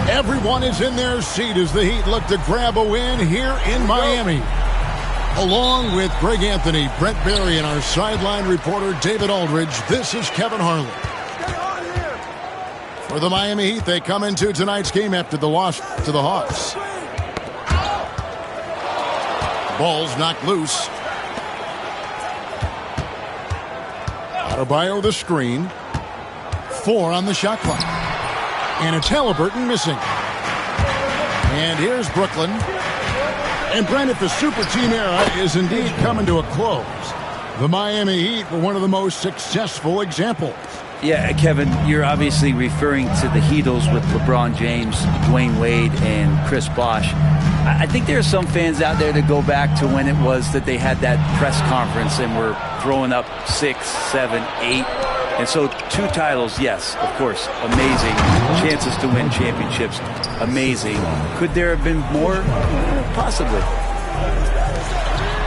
Everyone is in their seat as the Heat look to grab a win here in Miami. Along with Greg Anthony, Brent Barry, and our sideline reporter David Aldridge, this is Kevin Harlan. For the Miami Heat, they come into tonight's game after the loss to the Hawks. Ball's knocked loose. Adebayo the screen. 4 on the shot clock. And it's Haliburton missing. And here's Brooklyn. And Brent, if the super team era is indeed coming to a close, the Miami Heat were one of the most successful examples. Yeah, Kevin, you're obviously referring to the Heatles with LeBron James, Dwayne Wade, and Chris Bosh. I think there are some fans out there that go back to when it was that they had that press conference and were throwing up 6, 7, 8. And so 2 titles, yes, of course, amazing. Chances to win championships, amazing. Could there have been more? Possibly.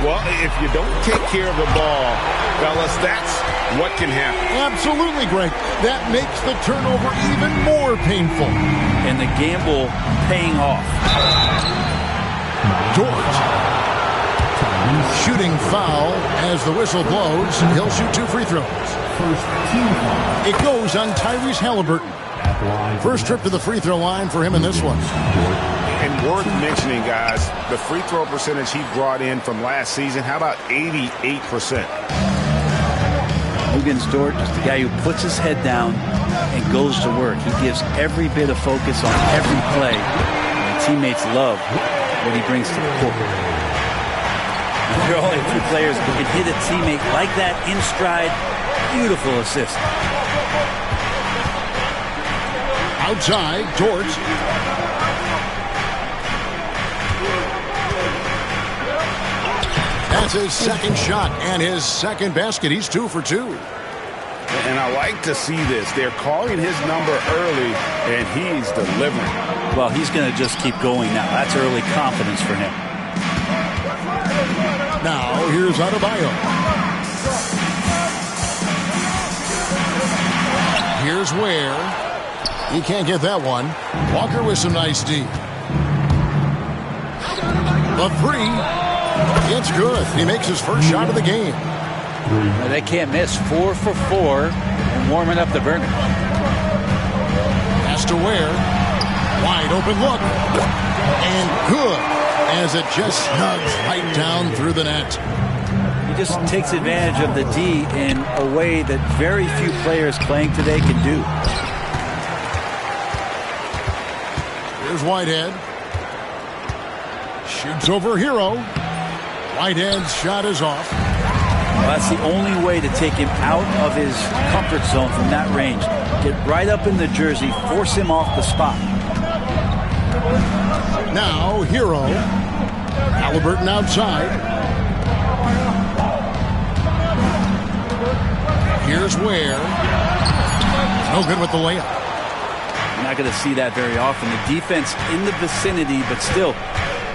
Well, if you don't take care of the ball, fellas, that's what can happen. Absolutely, Greg. That makes the turnover even more painful. And the gamble paying off. Dort. Shooting foul as the whistle blows. He'll shoot 2 free throws. It goes on Tyrese Haliburton. First trip to the free throw line for him in this one. And worth mentioning, guys, the free throw percentage he brought in from last season, how about 88%? Luguentz Dort is the guy who puts his head down and goes to work. He gives every bit of focus on every play. And teammates love what he brings to the court. There are only 2 players who can hit a teammate like that in stride. Beautiful assist. Outside, Dort. That's his second shot and his second basket. He's 2 for 2. And I like to see this. They're calling his number early, and he's delivering. Well, he's going to just keep going now. That's early confidence for him. Now, here's Adebayo. Here's Ware. He can't get that one. Walker with some nice D. The 3. It's good. He makes his first shot of the game. They can't miss. 4 for 4 and warming up the burner. Pass to Ware. Wide open look. And good as it just snugs right down through the net. He just takes advantage of the D in a way that very few players playing today can do. Here's Whitehead. Shoots over Hero. Whitehead's shot is off. Well, that's the only way to take him out of his comfort zone from that range. Get right up in the jersey, force him off the spot. Now, Hero. Haliburton outside. Here's Ware. No good with the layup. You're not going to see that very often. The defense in the vicinity, but still,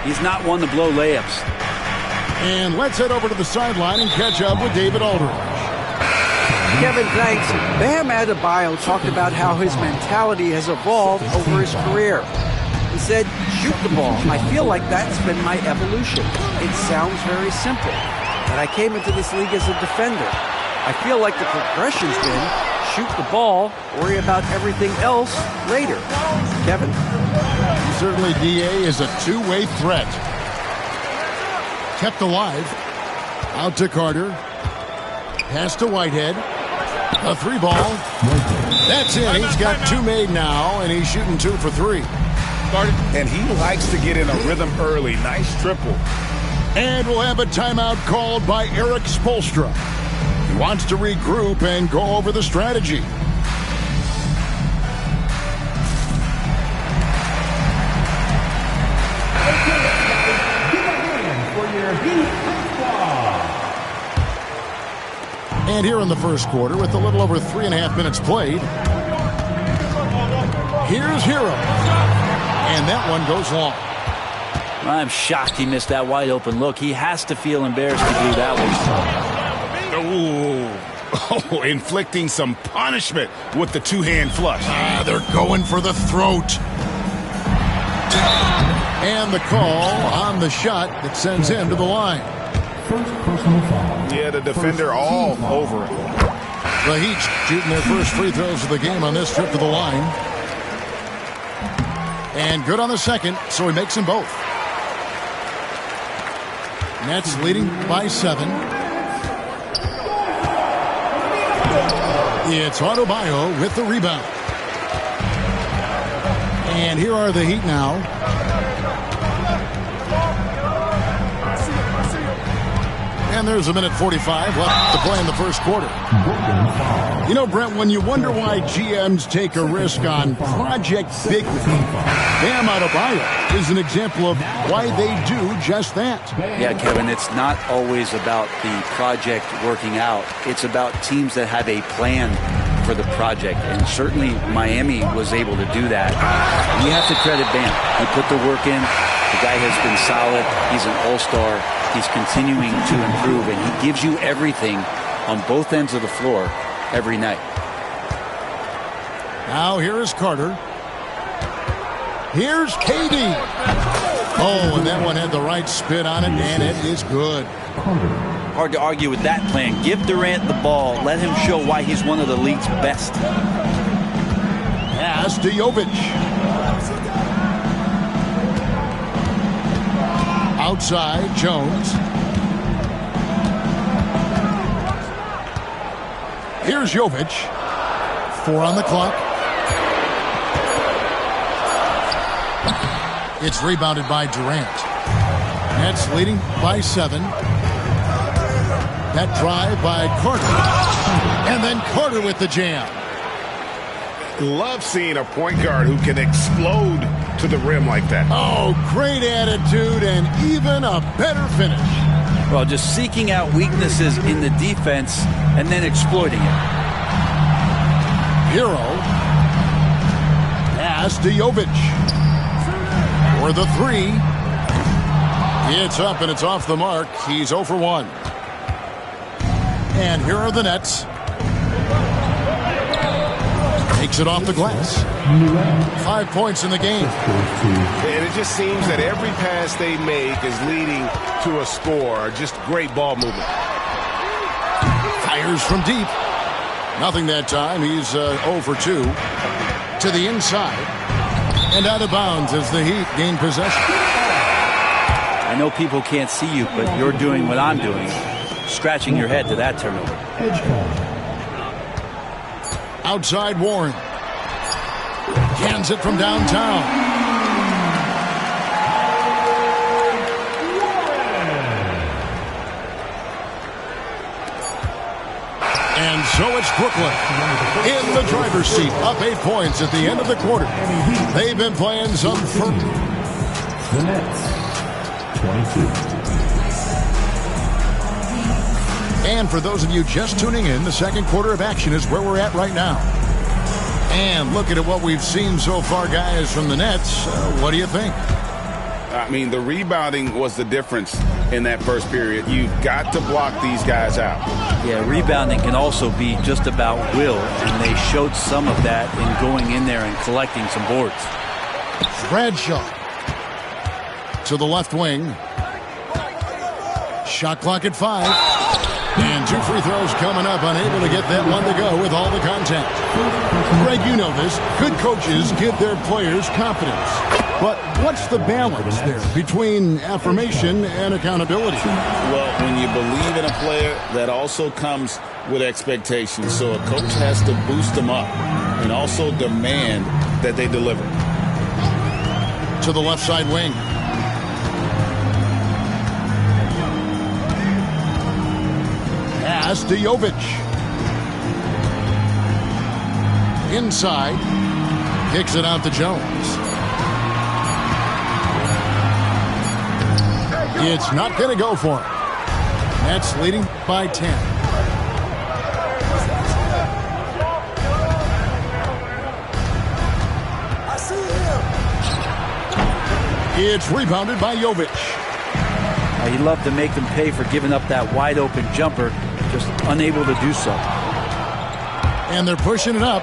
he's not one to blow layups. And let's head over to the sideline and catch up with David Aldridge. Kevin, thanks. Bam Adebayo talked about how his mentality has evolved over his career. He said, shoot the ball. I feel like that's been my evolution. It sounds very simple, but I came into this league as a defender. I feel like the progression's been shoot the ball, worry about everything else later. Kevin? Certainly, DA is a two-way threat. Kept alive. Out to Carter. Pass to Whitehead. A 3 ball. That's it. He's got 2 made now, and he's shooting 2 for 3. And he likes to get in a rhythm early. Nice triple. And we'll have a timeout called by Eric Spoelstra. He wants to regroup and go over the strategy. And here in the first quarter, with a little over 3.5 minutes played, here's Hero. And that one goes long. I'm shocked he missed that wide open look. He has to feel embarrassed to do that Ooh. Oh, inflicting some punishment with the two-hand flush. They're going for the throat. And the call on the shot that sends him to the line. Yeah, the defender all over it. The Heat shooting their first free throws of the game on this trip to the line. And good on the second, so he makes them both. Nets leading by 7. It's Adebayo with the rebound. And here are the Heat now. And there's a minute 45 left to play in the first quarter. You know, Brent, when you wonder why GMs take a risk on Project Big Man, Bam Adebayo is an example of why they do just that. Yeah, Kevin, it's not always about the project working out. It's about teams that have a plan for the project, and certainly Miami was able to do that. And you have to credit Bam. He put the work in. The guy has been solid. He's an all-star. He's continuing to improve, and he gives you everything on both ends of the floor every night. Now here is Carter. Here's KD. Oh, and that one had the right spin on it, and it is good. Hard to argue with that plan. Give Durant the ball. Let him show why he's one of the league's best. Pass to Jovic. Outside, Jones. Here's Jovic. 4 on the clock. It's rebounded by Durant. Nets leading by 7. That drive by Carter. And then Carter with the jam. Love seeing a point guard who can explode to the rim like that. Oh, great attitude and even a better finish. Well, just seeking out weaknesses in the defense and then exploiting it. Hero. Pass to Jovic. For the 3. It's up and it's off the mark. He's 0 for 1. And here are the Nets. Takes it off the glass. 5 points in the game. And it just seems that every pass they make is leading to a score. Just great ball movement. Fires from deep. Nothing that time. He's 0 for 2. To the inside. And out of bounds as the Heat gain possession. I know people can't see you, but you're doing what I'm doing. Scratching your head to that turnover. Outside Warren. Cans it from downtown. And so it's Brooklyn in the driver's seat, up 8 points at the end of the quarter. They've been playing some fun. The Nets, 22. And for those of you just tuning in, the second quarter of action is where we're at right now. And looking at what we've seen so far, guys, from the Nets, what do you think? I mean, the rebounding was the difference in that first period. You've got to block these guys out. Yeah, rebounding can also be just about will, and they showed some of that in going in there and collecting some boards. Bradshaw to the left wing. Shot clock at 5. And 2 free throws coming up, unable to get that one to go with all the contact. Greg, you know this. Good coaches give their players confidence. But what's the balance there between affirmation and accountability? Well, when you believe in a player, that also comes with expectations. So a coach has to boost them up and also demand that they deliver. To the left side wing. Pass to Jovic. Inside. Kicks it out to Jones. It's not going to go for him. Nets leading by 10. It's rebounded by Jovic. He loved to make them pay for giving up that wide open jumper, just unable to do so. And they're pushing it up.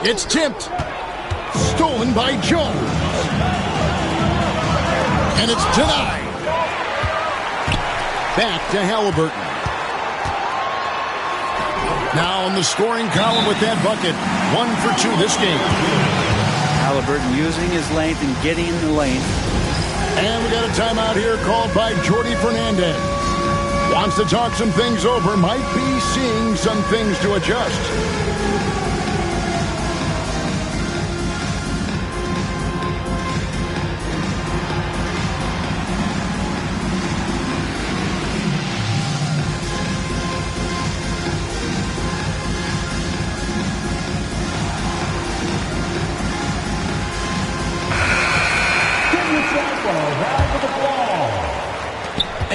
It's tipped. Stolen by Jones. And it's denied. Back to Halliburton. Now in the scoring column with that bucket. 1 for 2 this game. Halliburton using his length and getting in the lane. And we got a timeout here called by Jordi Fernandez. Wants to talk some things over. Might be seeing some things to adjust.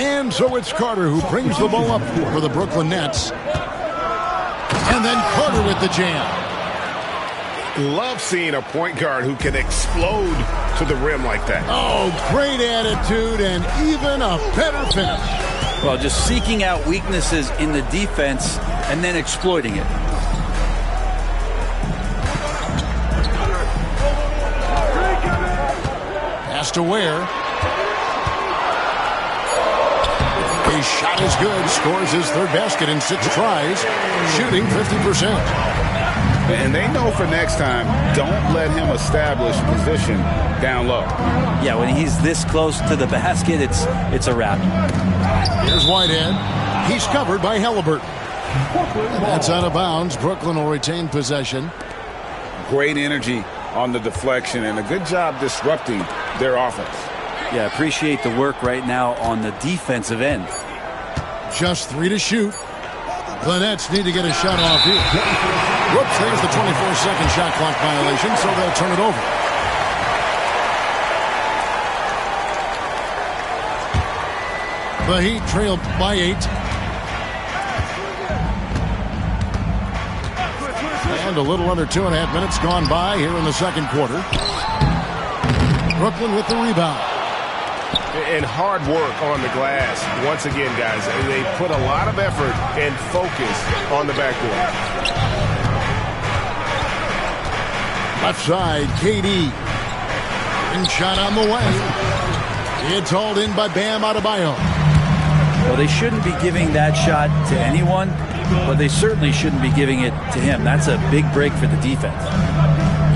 And so it's Carter who brings the ball up for the Brooklyn Nets. And then Carter with the jam. Love seeing a point guard who can explode to the rim like that. Oh, great attitude and even a better finish. Well, just seeking out weaknesses in the defense and then exploiting it. Pass to Ware. His shot is good. Scores his third basket in 6 tries. Shooting 50%. And they know for next time, don't let him establish position down low. Yeah, when he's this close to the basket, it's a wrap. Here's Whitehead. He's covered by Halliburton. That's out of bounds. Brooklyn will retain possession. Great energy on the deflection and a good job disrupting their offense. Yeah, appreciate the work right now on the defensive end. Just 3 to shoot. The Nets need to get a shot off here. Whoops, there's the 24-second shot clock violation, so they'll turn it over. The Heat trailed by 8. And a little under 2.5 minutes gone by here in the second quarter. Brooklyn with the rebound. And hard work on the glass. Once again, guys, they put a lot of effort and focus on the backboard. Left side, KD. And shot on the way. It's hauled in by Bam Adebayo. Well, they shouldn't be giving that shot to anyone, but they certainly shouldn't be giving it to him. That's a big break for the defense.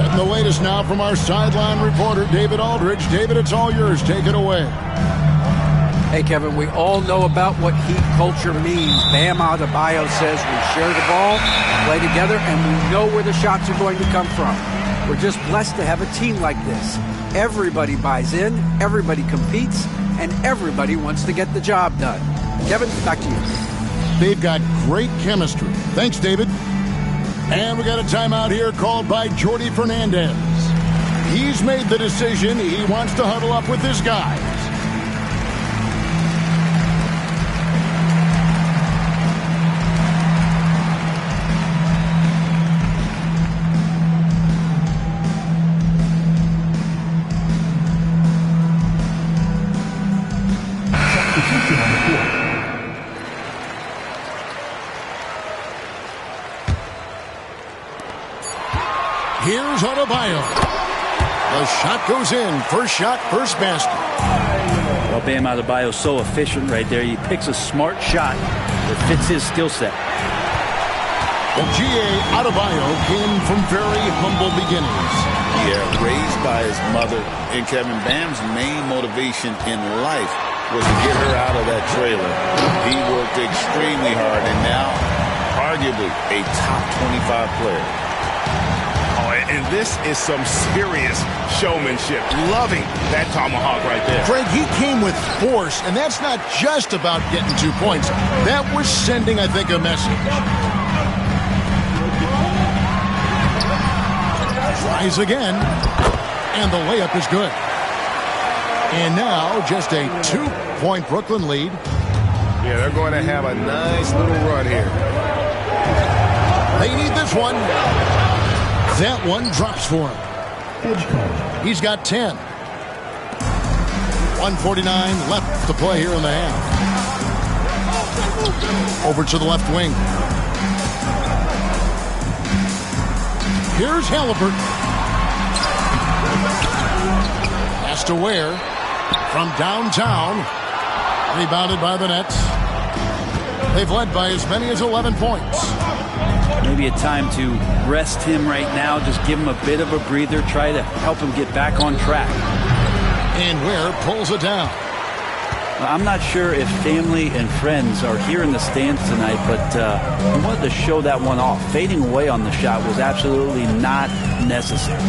And the latest now from our sideline reporter, David Aldridge. David, it's all yours. Take it away. Hey, Kevin, we all know about what Heat culture means. Bam Adebayo says we share the ball, play together, and we know where the shots are going to come from. We're just blessed to have a team like this. Everybody buys in, everybody competes, and everybody wants to get the job done. Kevin, back to you. They've got great chemistry. Thanks, David. And we got a timeout here called by Jordi Fernandez. He's made the decision. He wants to huddle up with his guys. Here's Adebayo. The shot goes in. First shot, first basket. Well, Bam Adebayo's so efficient right there. He picks a smart shot that fits his skill set. Well, G.A. Adebayo came from very humble beginnings. Yeah, raised by his mother. And Kevin, Bam's main motivation in life was to get her out of that trailer. He worked extremely hard and now arguably a top 25 player. And this is some serious showmanship. Loving that tomahawk right there. Craig, he came with force, and that's not just about getting 2 points. That was sending, I think, a message. Tries again, and the layup is good. And now just a 2-point Brooklyn lead. Yeah, they're going to have a nice little run here. They need this one. That one drops for him. He's got 10. 1:49 left to play here in the half. Over to the left wing. Here's Halliburton. Pass to Ware from downtown. Rebounded by the Nets. They've led by as many as 11 points. Maybe a time to rest him right now. Just give him a bit of a breather. Try to help him get back on track. And Ware pulls it down. I'm not sure if family and friends are here in the stands tonight, but he wanted to show that one off. Fading away on the shot was absolutely not necessary.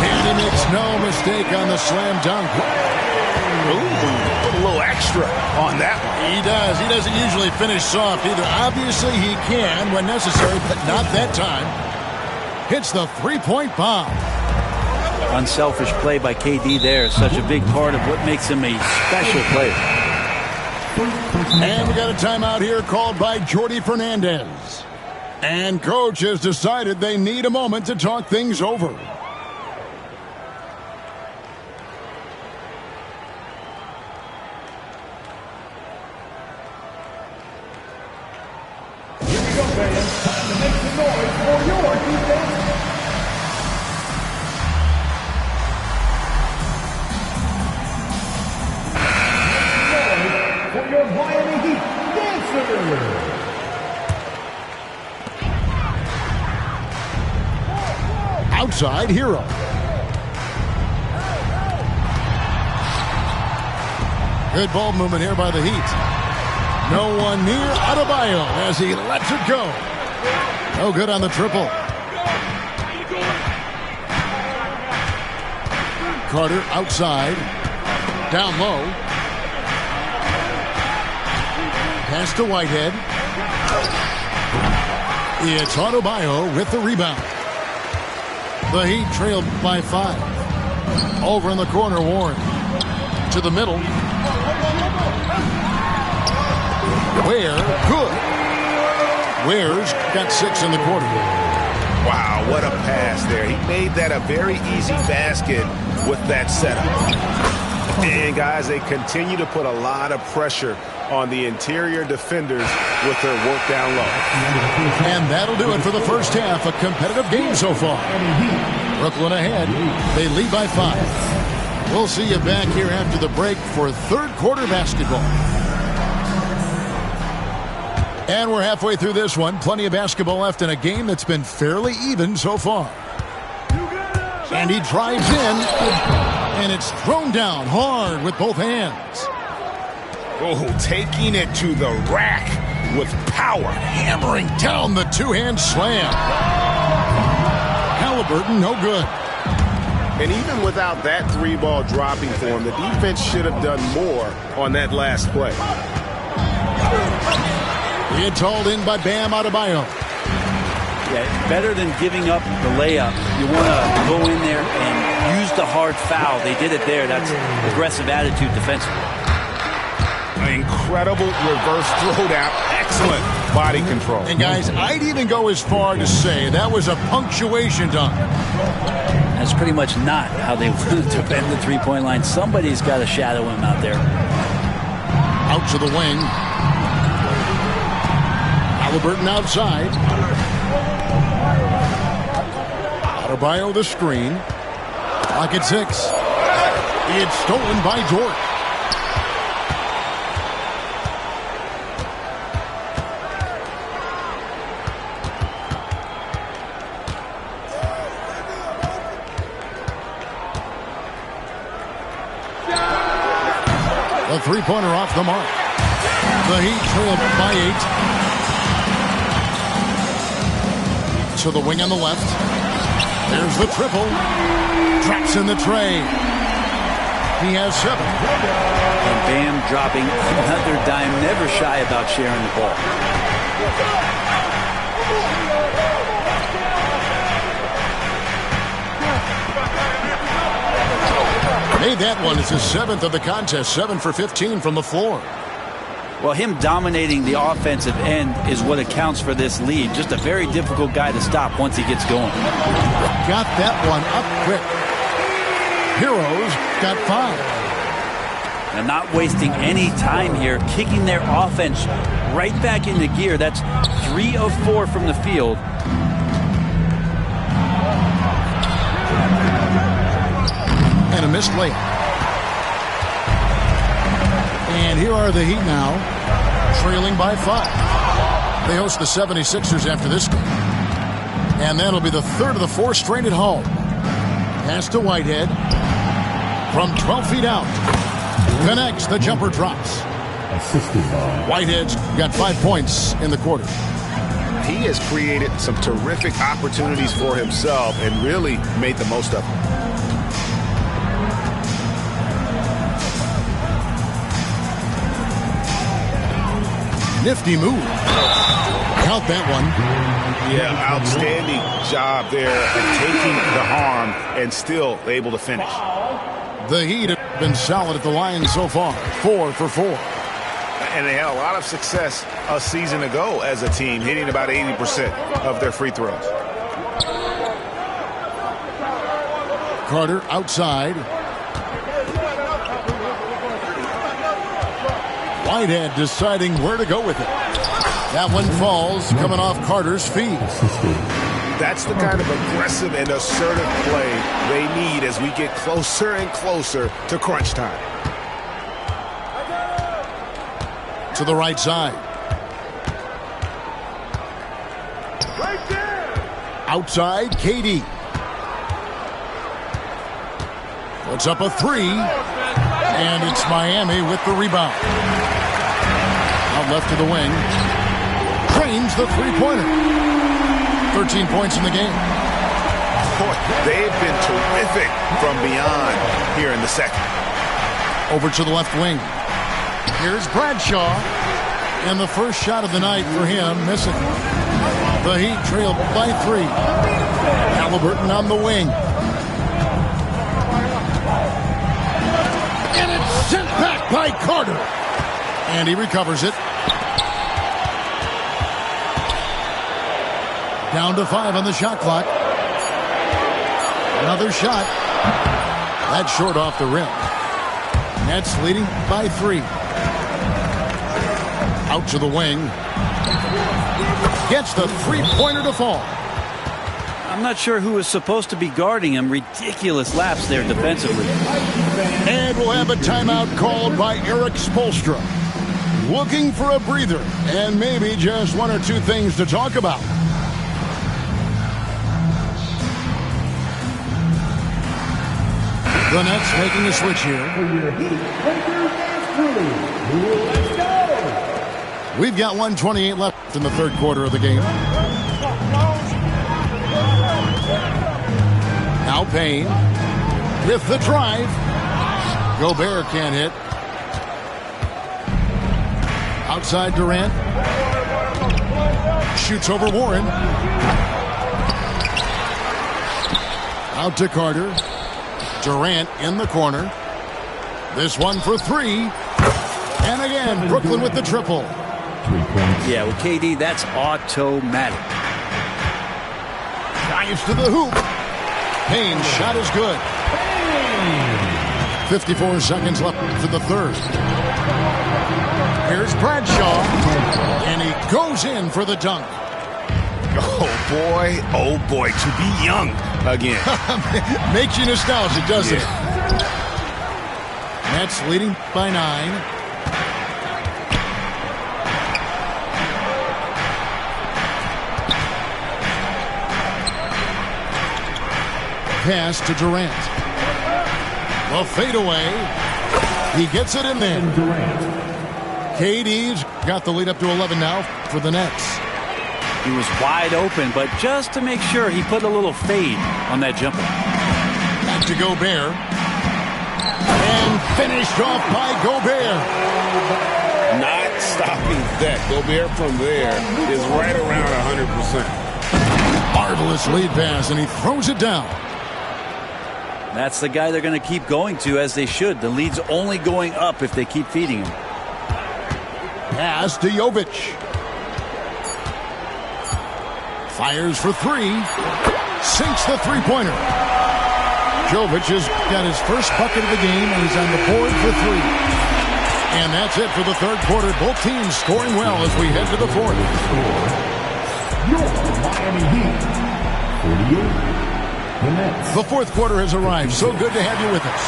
And he makes no mistake on the slam dunk. Ooh, put a little extra on that one. He does. He doesn't usually finish soft either. Obviously, he can when necessary, but not that time. Hits the three-point bomb. Unselfish play by KD there. Such a big part of what makes him a special player. And we got a timeout here called by Jordi Fernandez. And coach has decided they need a moment to talk things over. Here we go, fans. Time to make some noise for your defense. For your Miami Heat dancers. Outside Hero. Good ball movement here by the Heat. No one near Adebayo as he lets it go. No good on the triple. Carter outside. Down low. Pass to Whitehead. It's Adebayo with the rebound. The Heat trailed by 5. Over in the corner, Warren. To the middle. Ware, good. Ware's got 6 in the quarter. Wow, what a pass there. He made that a very easy basket with that setup. And, guys, they continue to put a lot of pressure on the interior defenders with their work down low. And that'll do it for the first half. A competitive game so far. Brooklyn ahead. They lead by 5. We'll see you back here after the break for third quarter basketball. And we're halfway through this one. Plenty of basketball left in a game that's been fairly even so far. And he drives in. And it's thrown down hard with both hands. Oh, taking it to the rack with power. Hammering down the two-hand slam. Halliburton, no good. And even without that 3-ball dropping for him, the defense should have done more on that last play. It's hauled in by Bam Adebayo. Yeah, better than giving up the layup. You want to go in there and use the hard foul. They did it there. That's aggressive attitude defensively. Incredible reverse throwdown. Excellent body control. And, guys, I'd even go as far to say that was a punctuation dunk. That's pretty much not how they wanted to defend the three-point line. Somebody's got to shadow him out there. Out to the wing. Halliburton outside. Adebayo the screen. Clock at 6. It's stolen by Dort. The three-pointer off the mark. The Heat trail by 8. To the wing on the left. There's the triple. Traps in the tray. He has 7. And Bam dropping another dime. Never shy about sharing the ball. Made that one. It's his 7th of the contest. 7 for 15 from the floor. Well, him dominating the offensive end is what accounts for this lead. Just a very difficult guy to stop once he gets going. Got that one up quick. Heroes got 5. And not wasting any time here, kicking their offense right back into gear. That's 3 of 4 from the field. And a missed layup. And here are the Heat now, trailing by 5. They host the 76ers after this game. And that'll be the third of the 4 straight at home. Pass to Whitehead. From 12 feet out. Connects, the jumper drops. Whitehead's got 5 points in the quarter. He has created some terrific opportunities for himself and really made the most of them. Nifty move. Count that one. Yeah, outstanding job there of taking the harm and still able to finish. The Heat have been solid at the line so far. 4 for 4. And they had a lot of success a season ago as a team, hitting about 80% of their free throws. Carter outside. Whitehead deciding where to go with it. That one falls, coming off Carter's feet. That's the kind of aggressive and assertive play they need as we get closer and closer to crunch time. To the right side. Right there. Outside, KD. Puts up a 3. And it's Miami with the rebound. Out left to the wing. Trains the three-pointer. 13 points in the game. Boy, they've been terrific from beyond here in the second. Over to the left wing. Here's Bradshaw. And the first shot of the night for him, missing. The Heat trailed by 3. Halliburton on the wing. And it's sent back by Carter. And he recovers it. Down to 5 on the shot clock. Another shot. That's short off the rim. Nets leading by 3. Out to the wing. Gets the three-pointer to fall. I'm not sure who was supposed to be guarding him. Ridiculous lapse there defensively. And we'll have a timeout called by Eric Spoelstra. Looking for a breather and maybe just 1 or 2 things to talk about. The Nets making a switch here. Let's go. We've got 1:28 left in the third quarter of the game. Now Payne with the drive. Gobert can't hit. Outside Durant. Shoots over Warren. Out to Carter. Durant in the corner. This one for 3. And again, Brooklyn with the triple. 3 points. Yeah, with KD, that's automatic. Drives to the hoop. Payne's shot is good. 54 seconds left for the third. Here's Bradshaw. And he goes in for the dunk. Oh boy, to be young again. Makes you nostalgic, doesn't it? Nets leading by 9. Pass to Durant. The fadeaway. He gets it in there. KD's got the lead up to 11 now for the Nets. He was wide open, but just to make sure, he put a little fade on that jumper. Back to Gobert. And finished off by Gobert. Not stopping that. Gobert from there is right around 100%. Marvelous lead pass, and he throws it down. That's the guy they're going to keep going to, as they should. The lead's only going up if they keep feeding him. Pass to Jovic. Fires for 3. Sinks the three-pointer. Jovic has got his first bucket of the game, and he's on the board for 3. And that's it for the third quarter. Both teams scoring well as we head to the fourth. Your Miami Heat, 48. The Nets. The fourth quarter has arrived. So good to have you with us.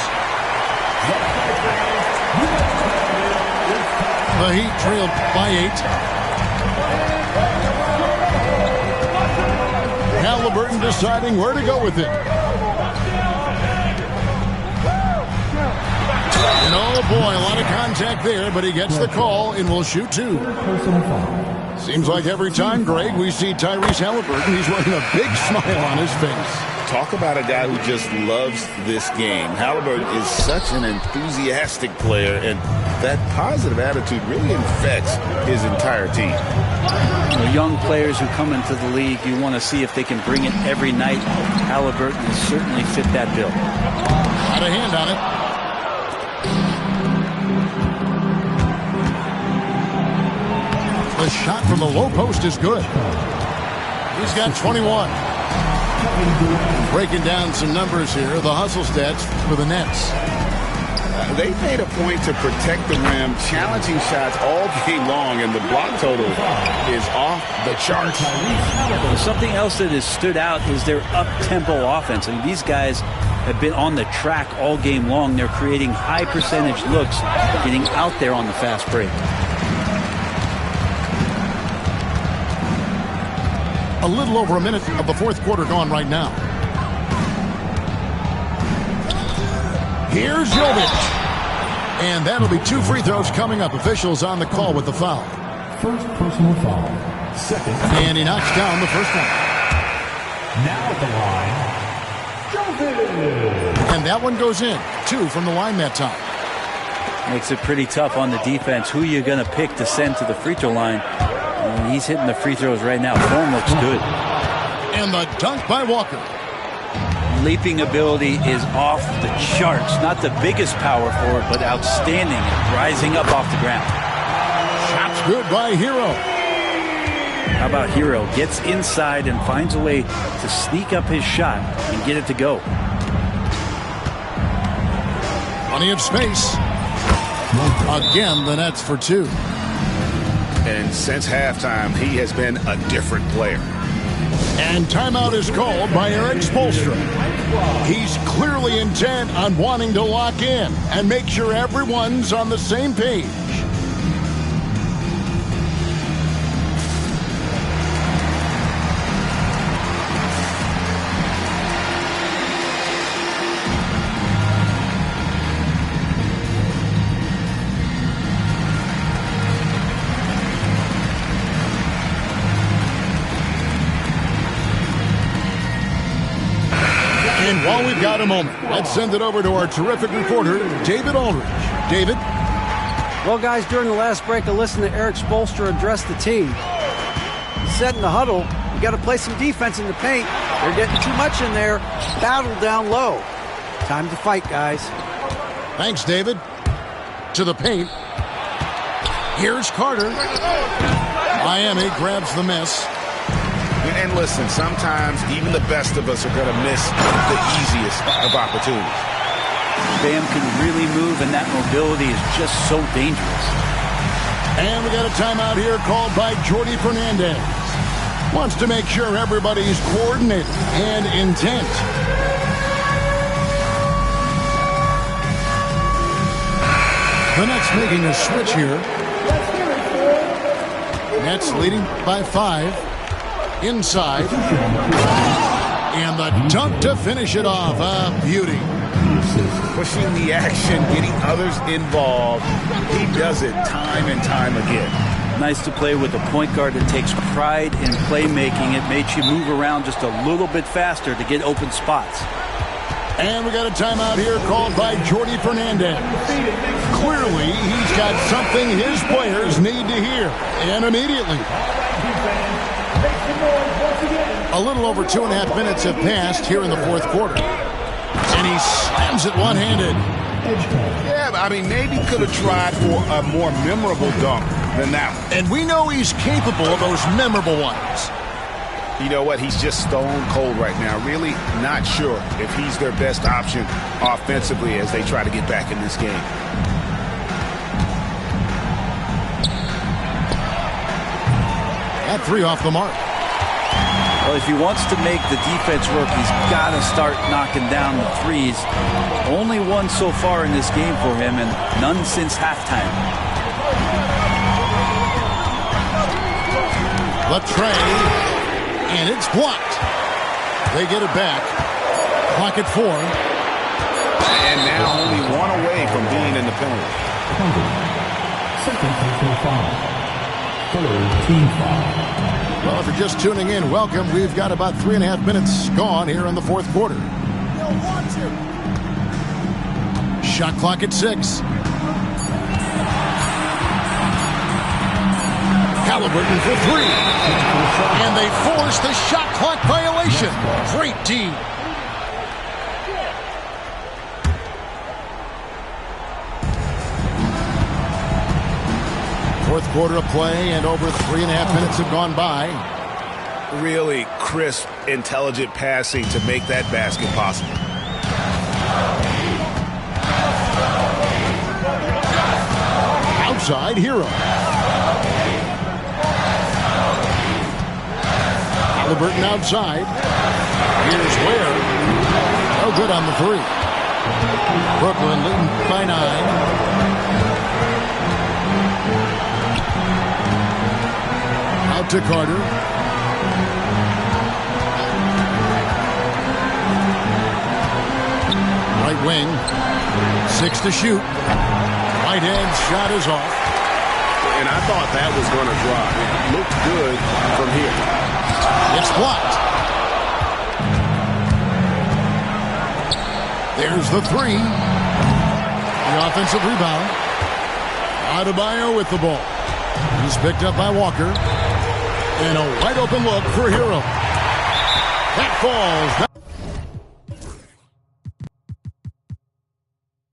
The Heat trailed by 8. Halliburton deciding where to go with it. And oh boy, a lot of contact there, but he gets the call and will shoot 2. Seems like every time, Greg, we see Tyrese Halliburton, he's wearing a big smile on his face. Talk about a guy who just loves this game. Halliburton is such an enthusiastic player, and that positive attitude really infects his entire team. You know, young players who come into the league, you want to see if they can bring it every night. Halliburton has certainly fit that bill. Got a hand on it. The shot from the low post is good. He's got 21. Breaking down some numbers here, the hustle stats for the Nets. They made a point to protect the rim, challenging shots all game long, and the block total is off the charts. Something else that has stood out is their up-tempo offense. I mean, these guys have been on the track all game long. They're creating high percentage looks, getting out there on the fast break. A little over a minute of the fourth quarter gone right now. Here's Jovic. And that'll be 2 free throws coming up. Officials on the call with the foul. First personal foul. Second. And he knocks down the first one. Now at the line, Jovic. And that one goes in. 2 from the line that time. Makes it pretty tough on the defense. Who you're going to pick to send to the free throw line. And he's hitting the free throws right now. Form looks good. And the dunk by Walker. Leaping ability is off the charts. Not the biggest power forward, but outstanding at rising up off the ground. Shots good by Hero. How about Hero? Gets inside and finds a way to sneak up his shot and get it to go. Plenty of space. Again, the Nets for 2. And since halftime, he has been a different player. And timeout is called by Erik Spoelstra. He's clearly intent on wanting to lock in and make sure everyone's on the same page. And while we've got a moment, let's send it over to our terrific reporter, David Aldridge. David? Well, guys, during the last break, I listened to Erik Spoelstra address the team. He said in the huddle, you got to play some defense in the paint. They're getting too much in there. Battle down low. Time to fight, guys. Thanks, David. To the paint. Here's Carter. Miami grabs the miss. And listen, sometimes even the best of us are going to miss the easiest of opportunities. Bam can really move, and that mobility is just so dangerous. And we got a timeout here called by Jordi Fernandez. Wants to make sure everybody's coordinated and intent. The Nets making a switch here. Nets leading by 5. Inside. And the dunk to finish it off. A beauty. Pushing the action, getting others involved. He does it time and time again. Nice to play with a point guard that takes pride in playmaking. It makes you move around just a little bit faster to get open spots. And we got a timeout here called by Jordi Fernandez. Clearly, he's got something his players need to hear. And immediately. A little over 2.5 minutes have passed here in the fourth quarter. And he slams it one-handed. Yeah, I mean, maybe could have tried for a more memorable dunk than that one. And we know he's capable of those memorable ones. You know what? He's just stone cold right now. Really not sure if he's their best option offensively as they try to get back in this game. At 3 off the mark. Well, if he wants to make the defense work, he's got to start knocking down the threes. Only one so far in this game for him, and none since halftime. Latray, and it's blocked. They get it back. Clock at 4. And now only one away from being in the penalty. Second personal foul. Third team foul. Well, if you're just tuning in, welcome. We've got about 3.5 minutes gone here in the fourth quarter. Shot clock at 6. Halliburton for 3. And they force the shot clock violation. Great D. Fourth quarter of play, and over 3.5 minutes have gone by. Really crisp, intelligent passing to make that basket possible. Outside, Hero. Halliburton outside. Here's Ware. No good on the 3. Brooklyn leading by 9. Out to Carter. Right wing. 6 to shoot. Whitehead's shot is off. And I thought that was going to drop. It looked good from here. It's blocked. There's the 3. The offensive rebound. Adebayo with the ball. He's picked up by Walker. And a wide open look for Hero. That falls.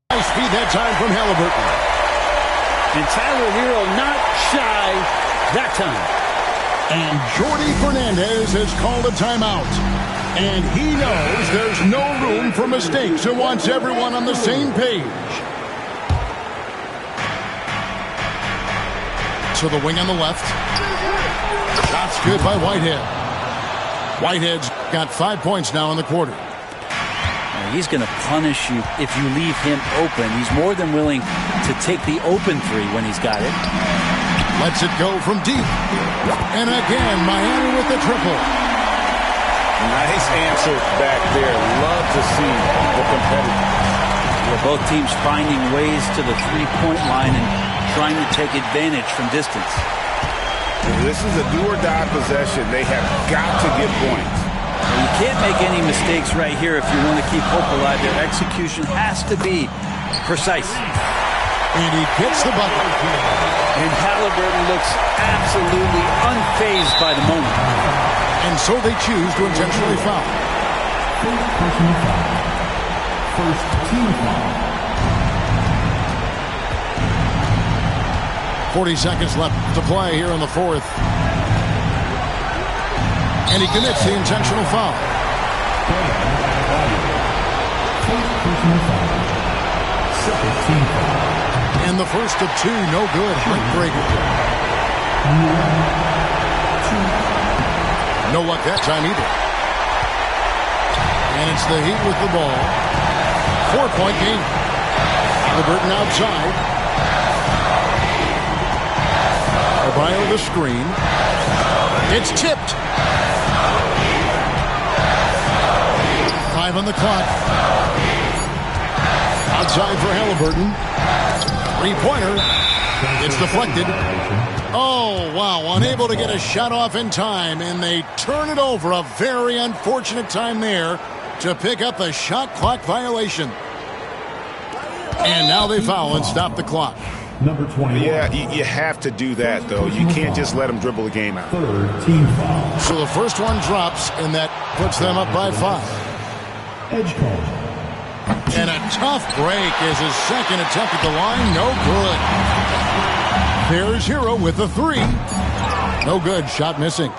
Nice feed that time from Halliburton. And Tyler Hero not shy that time. And Jordi Fernandez has called a timeout. And he knows there's no room for mistakes and wants everyone on the same page. So the wing on the left. Shots good by Whitehead. Whitehead's got 5 points now in the quarter. He's going to punish you if you leave him open. He's more than willing to take the open 3 when he's got it. Lets it go from deep. And again, Miami with the triple. Nice answer back there. Love to see the competitive. Both teams finding ways to the three-point line and trying to take advantage from distance. This is a do-or-die possession. They have got to get points. Well, you can't make any mistakes right here if you want to keep hope alive. Their execution has to be precise. And he gets the bucket. And Halliburton looks absolutely unfazed by the moment. And so they choose to intentionally foul. First personal foul. First team foul. 40 seconds left to play here in the fourth. And he commits the intentional foul. First personal foul. Second team foul. And the first of 2, no good. Heartbreaker. No luck that time either. And it's the Heat with the ball. 4-point game. Halliburton outside. Adebayo the screen. It's tipped. 5 on the clock. Outside for Halliburton. 3-pointer. It's deflected. Oh, wow. Unable to get a shot off in time, and they turn it over. A very unfortunate time there to pick up the shot clock violation. And now they foul and stop the clock. Number 21. Yeah, you have to do that, though. You can't just let them dribble the game out. Third team foul. So the first one drops, and that puts them up by 5. Edge call. And a tough break is his second attempt at the line. No good. There's Hero with the 3. No good. Shot missing.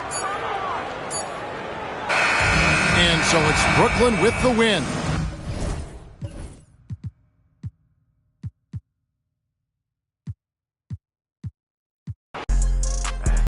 So it's Brooklyn with the win.